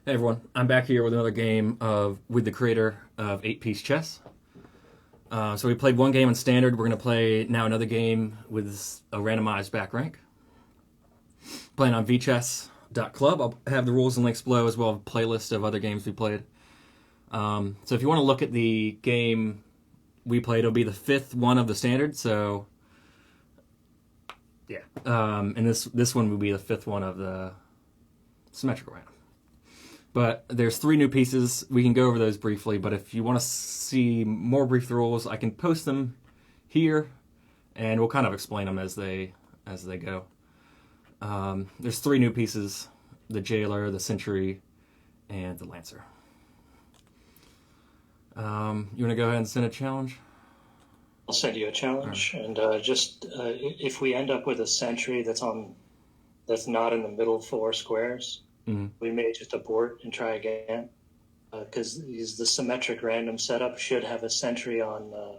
Hey everyone, I'm back here with another game with the creator of 8-Piece Chess. So we played one game in standard. We're going to play now another game with a randomized back rank. Playing on vchess.club. I'll have the rules and links below as well as a playlist of other games we played. So if you want to look at the game we played, it'll be the fifth one of the standard. So yeah, and this one will be the fifth one of the symmetrical round. But there's 3 new pieces. We can go over those briefly, but if you want to see more brief rules, I can post them here, and we'll kind of explain them as they go. There's 3 new pieces: the Jailer, the Sentry, and the Lancer. You want to go ahead and send a challenge? I'll send you a challenge, and if we end up with a Sentry that's not in the middle 4 squares, we may just abort and try again, because the symmetric random setup should have a Sentry on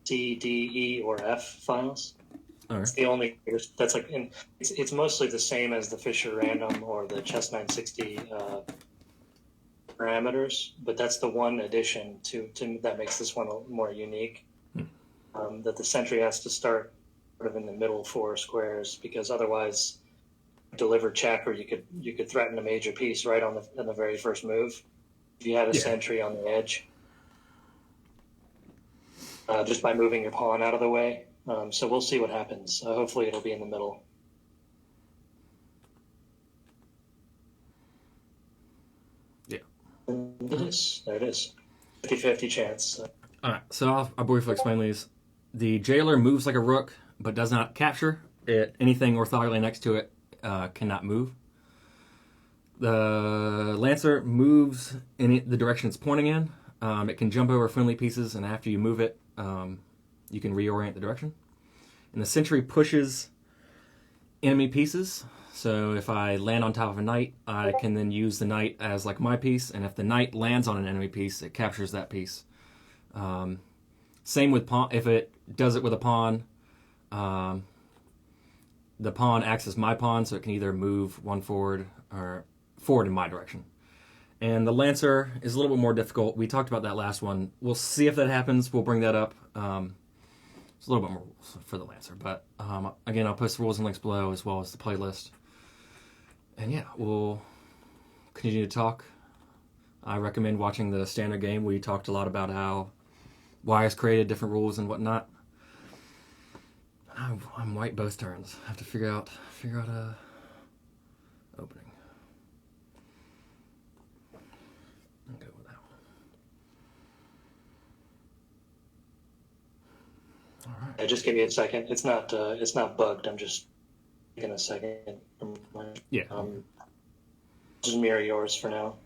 C, D, E, or F files. All right. It's the only that's like it's mostly the same as the Fisher random or the Chess 960 parameters, but that's the one addition to that makes this one more unique. That the Sentry has to start sort of in the middle 4 squares, because otherwise, deliver check, or you could threaten a major piece right on the very first move if you had a Sentry on the edge, just by moving your pawn out of the way. So we'll see what happens. Hopefully it'll be in the middle. Yeah. It is. There it is. 50-50 chance. All right, so I'll briefly explain these. The Jailer moves like a rook, but does not capture it. Anything orthogonally next to it cannot move. The Lancer moves in the direction it's pointing in. It can jump over friendly pieces, and after you move it, you can reorient the direction. And the Sentry pushes enemy pieces. So if I land on top of a knight, I can then use the knight as like my piece, and if the knight lands on an enemy piece, it captures that piece. Same with pawn. If it does it with a pawn, the pawn acts as my pawn, so it can either move one forward or forward in my direction. And the Lancer is a little bit more difficult. We talked about that last one. We'll see if that happens. We'll bring that up. It's a little bit more rules for the Lancer. But again, I'll post the rules and links below as well as the playlist. And yeah, we'll continue to talk. I recommend watching the standard game. We talked a lot about how Wires created different rules and whatnot. I'm white both turns. I have to figure out a opening. I'll go with that one. All right. Yeah, just give me a second. It's not bugged. I'm just taking a second. Yeah. Just mirror yours for now.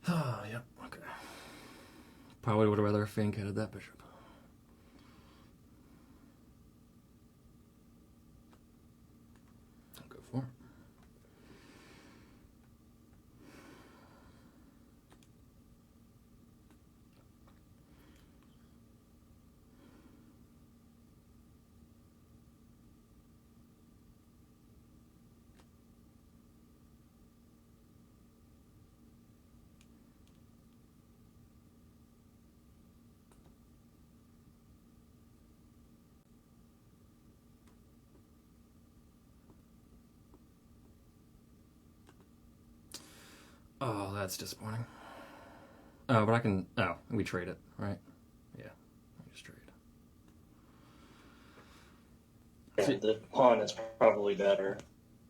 Yep. Okay. Probably would have rather Fink headed that bishop. I'll go for it. Oh, that's disappointing. Oh, but I can. Oh, we trade it, right? Yeah, we just trade. Yeah, the pawn is probably better.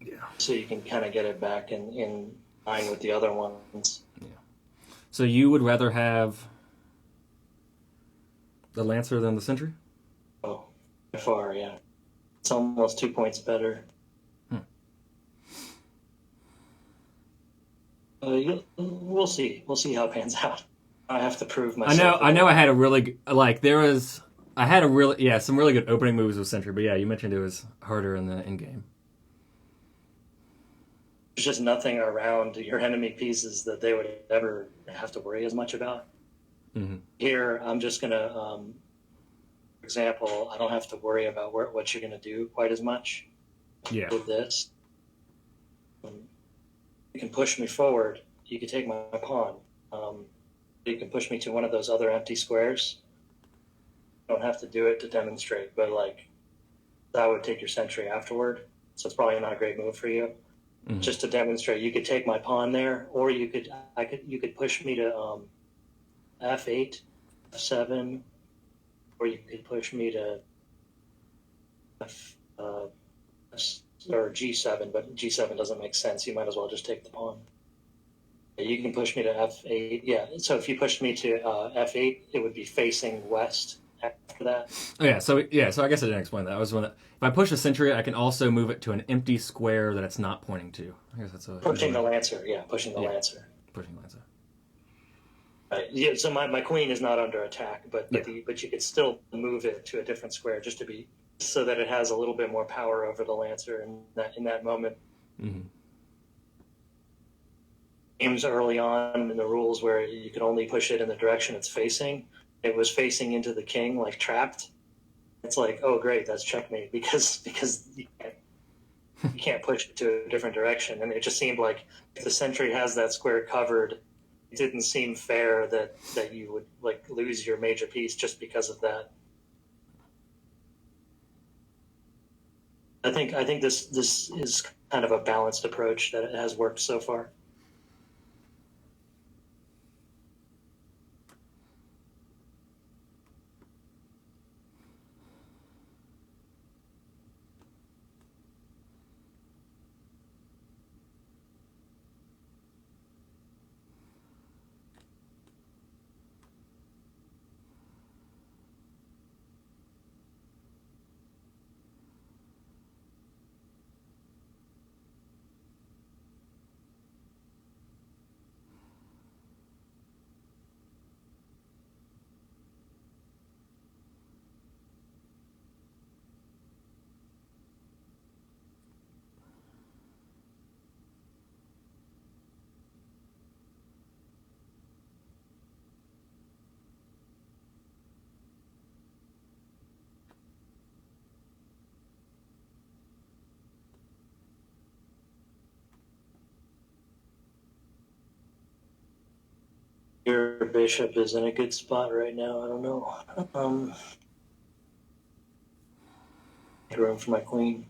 Yeah. So you can kind of get it back in line with the other ones. Yeah. So you would rather have the Lancer than the Sentry? Oh, by far, yeah. It's almost 2 points better. We'll see. We'll see how it pans out. I have to prove myself. I know. I had a really like there was. I had a really some really good opening moves with Sentry, but yeah, you mentioned it was harder in the in game. There's just nothing around your enemy pieces that they would ever have to worry as much about. Mm-hmm. Here, I'm just gonna, for example, I don't have to worry about what you're gonna do quite as much. Yeah. With this, you can push me forward. You can take my pawn. You can push me to one of those other empty squares. You don't have to do it to demonstrate, but like that would take your sentry afterward. So it's probably not a great move for you. Mm-hmm. Just to demonstrate, you could take my pawn there, or you could push me to f8, f7, or you could push me to or g7, but g7 doesn't make sense. You might as well just take the pawn. You can push me to f8. Yeah, so if you pushed me to f8, it would be facing west after that. Oh yeah, so I guess I didn't explain that. I was if I push a sentry, I can also move it to an empty square that it's not pointing to. I guess that's pushing the Lancer. Yeah, pushing the Lancer. Pushing Lancer. Right. Yeah. So my queen is not under attack, but you could still move it to a different square just to be so that it has a little bit more power over the Lancer in that moment. Mm-hmm. Games early on in the rules where you could only push it in the direction it's facing. It was facing into the king, like trapped. It's like, oh great, that's checkmate because you can't push it to a different direction. And it just seemed like if the sentry has that square covered, it didn't seem fair that you would like lose your major piece just because of that. I think this is kind of a balanced approach that has worked so far. Your bishop is in a good spot right now. I don't know. Room for my queen.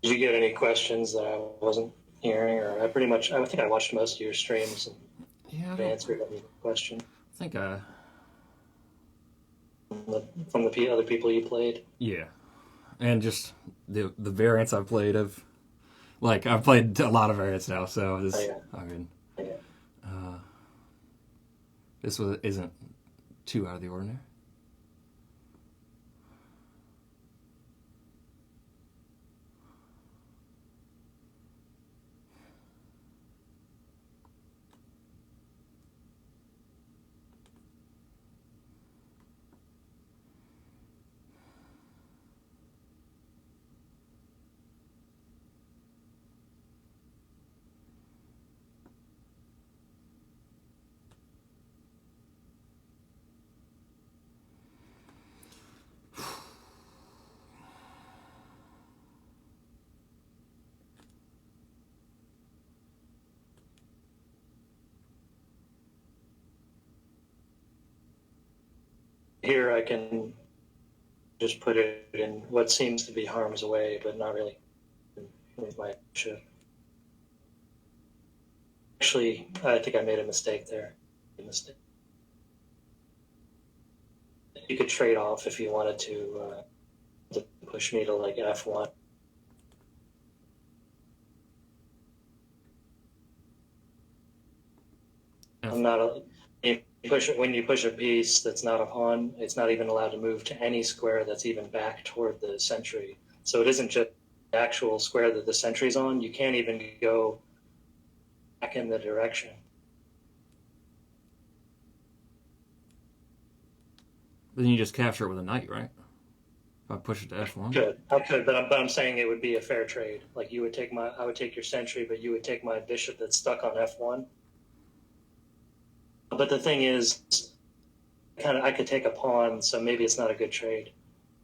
Did you get any questions that I wasn't hearing, or I think I watched most of your streams and answered any question. I think from the other people you played. Yeah, and just the variants I've played of, like I've played a lot of variants now, so this all good. Yeah. This isn't too out of the ordinary. Here I can just put it in what seems to be harm's way, but not really. With my bishop. Actually, I think I made a mistake there. You could trade off if you wanted to push me to like f1. I'm not a. When you push a piece that's not a pawn, it's not even allowed to move to any square that's even back toward the sentry. So it isn't just the actual square that the sentry's on. You can't even go back in the direction. Then you just capture it with a knight, right? If I push it to f1. I could, but I'm saying it would be a fair trade. Like you would take I would take your sentry, but you would take my bishop that's stuck on f1. But the thing is, I could take a pawn, so maybe it's not a good trade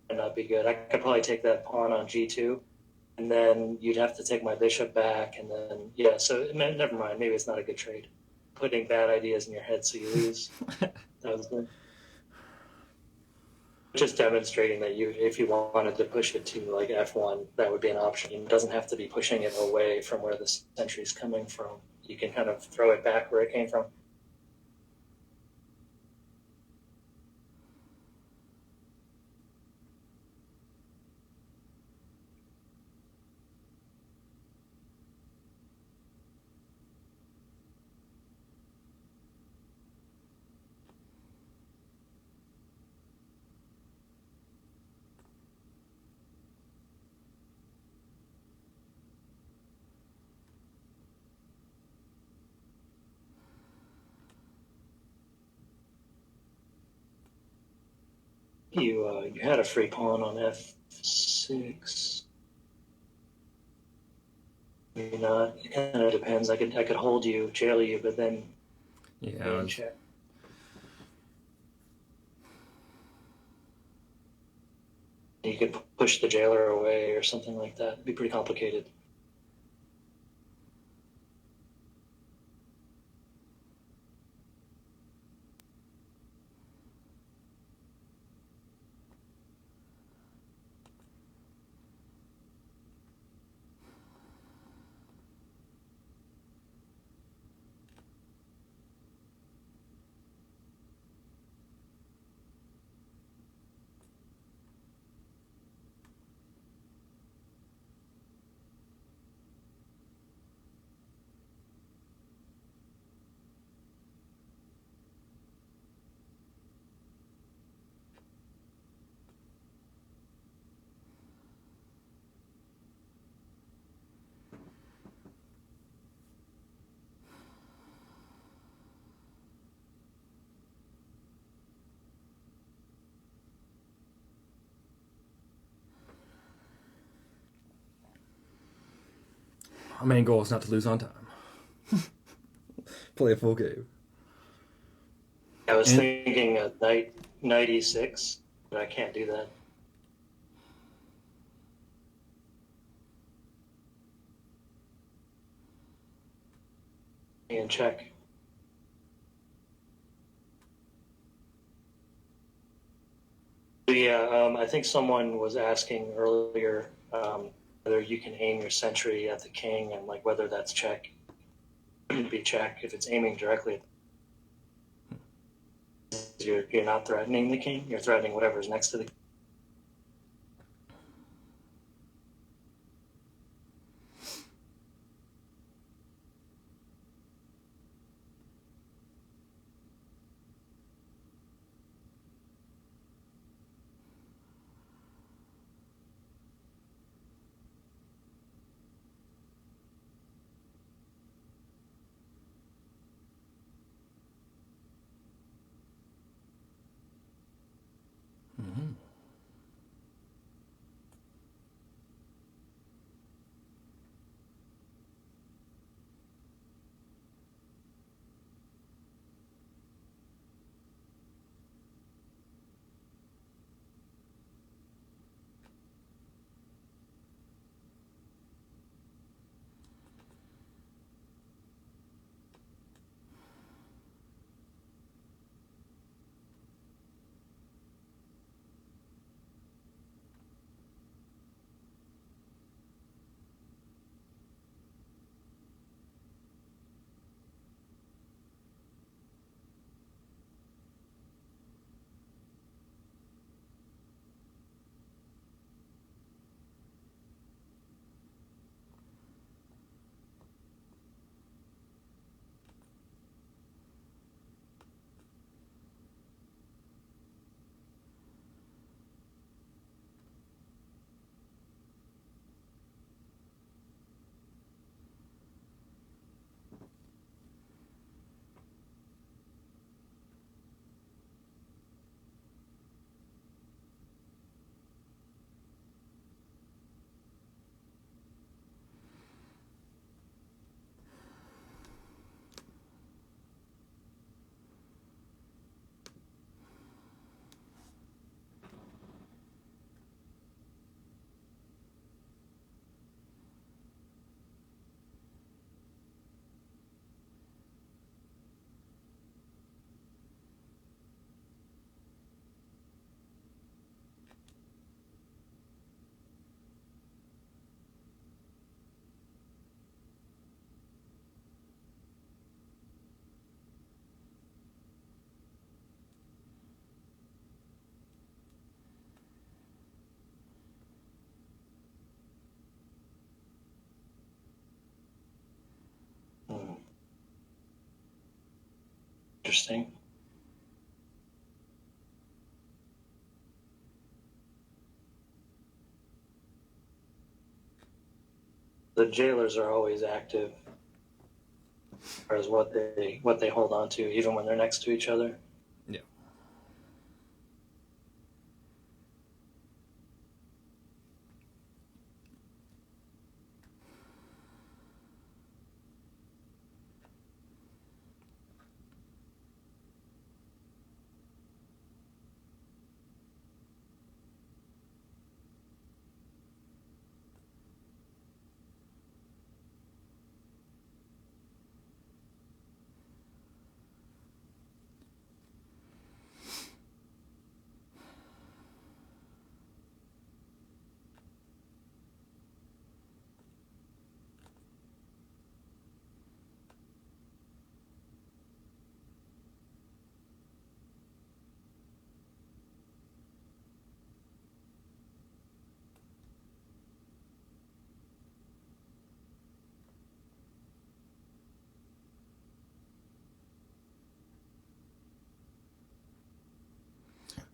and not be good. I could probably take that pawn on g2, and then you'd have to take my bishop back, and then, yeah, so never mind. Maybe it's not a good trade. Putting bad ideas in your head so you lose. That was good. Just demonstrating that if you wanted to push it to like f1, that would be an option. It doesn't have to be pushing it away from where the sentry is coming from. You can kind of throw it back where it came from. You had a free pawn on f6. Maybe not. It kind of depends. I could hold you, jail you, but then yeah. Check. You could push the jailer away or something like that. It'd be pretty complicated. Our main goal is not to lose on time. Play a full game. I was thinking a knight e6, but I can't do that. And check. Yeah, I think someone was asking earlier whether you can aim your sentry at the king and like whether that's check. Wouldn't be check if it's aiming directly. You're not threatening the king. You're threatening whatever's next to the king. Mm-hmm. interesting. The jailers are always active, as far as what they hold on to, even when they're next to each other. Yeah.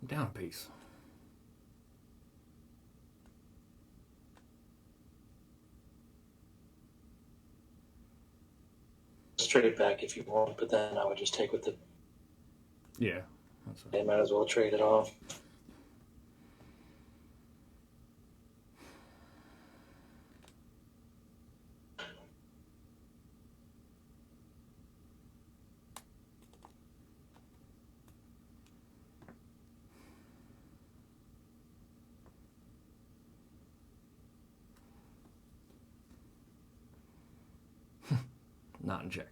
I'm down a piece. Straight back if you want, but then I would just take with the. Yeah. They might as well trade it off. Not in check.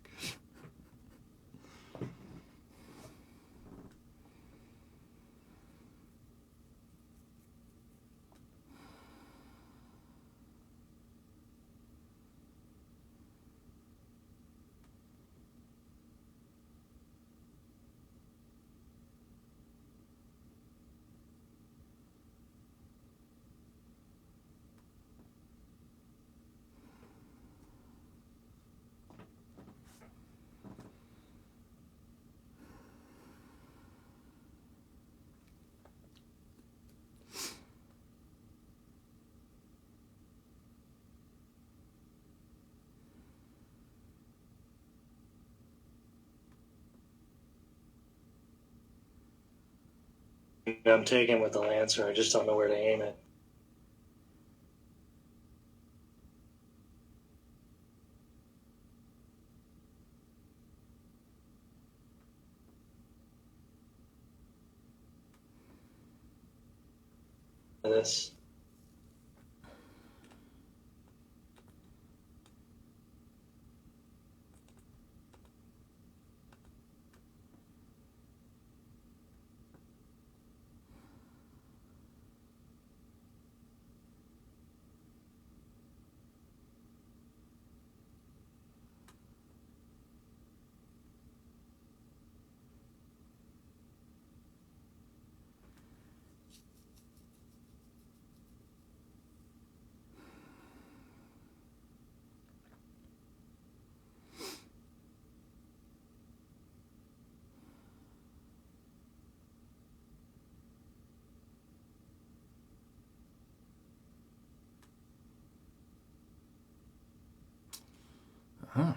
I'm taking with the Lancer. I just don't know where to aim it. This. Huh.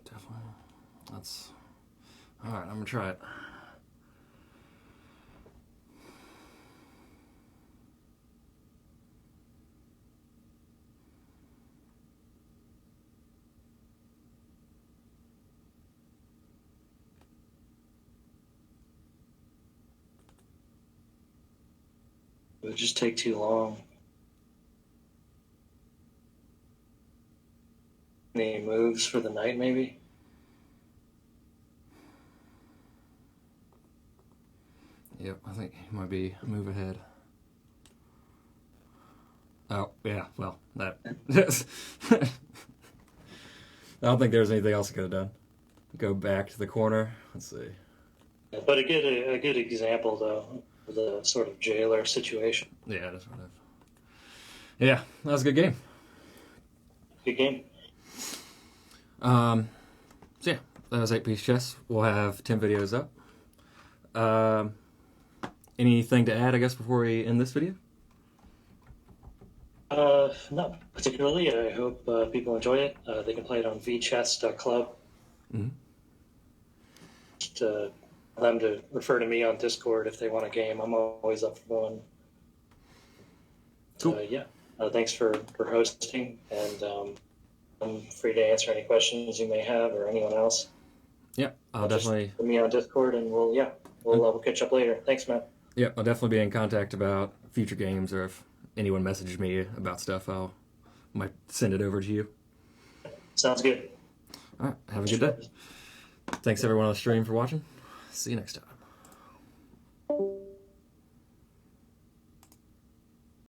Definitely. That's all right. I'm gonna try it. It would just take too long. Any moves for the night, maybe? Yep, I think he might be a move ahead. Oh, yeah, well, that... I don't think there's anything else I could have done. Go back to the corner. Let's see. But a good example, though, of the sort of jailer situation. Yeah, that's what I've... Yeah, that was a good game. Good game. So yeah, that was 8-piece chess. We'll have 10 videos up. Anything to add, I guess, before we end this video? Not particularly. I hope people enjoy it. They can play it on vchess.club. Mm-hmm. Just them to refer to me on Discord if they want a game. I'm always up for one. Cool. Yeah. Thanks for hosting, and I'm free to answer any questions you may have or anyone else. Yeah, I'll definitely put me on Discord, and we'll catch up later. Thanks, Matt. Yeah, I'll definitely be in contact about future games, or if anyone messages me about stuff, might send it over to you. Sounds good. All right, have a good day. Thanks everyone on the stream for watching. See you next time.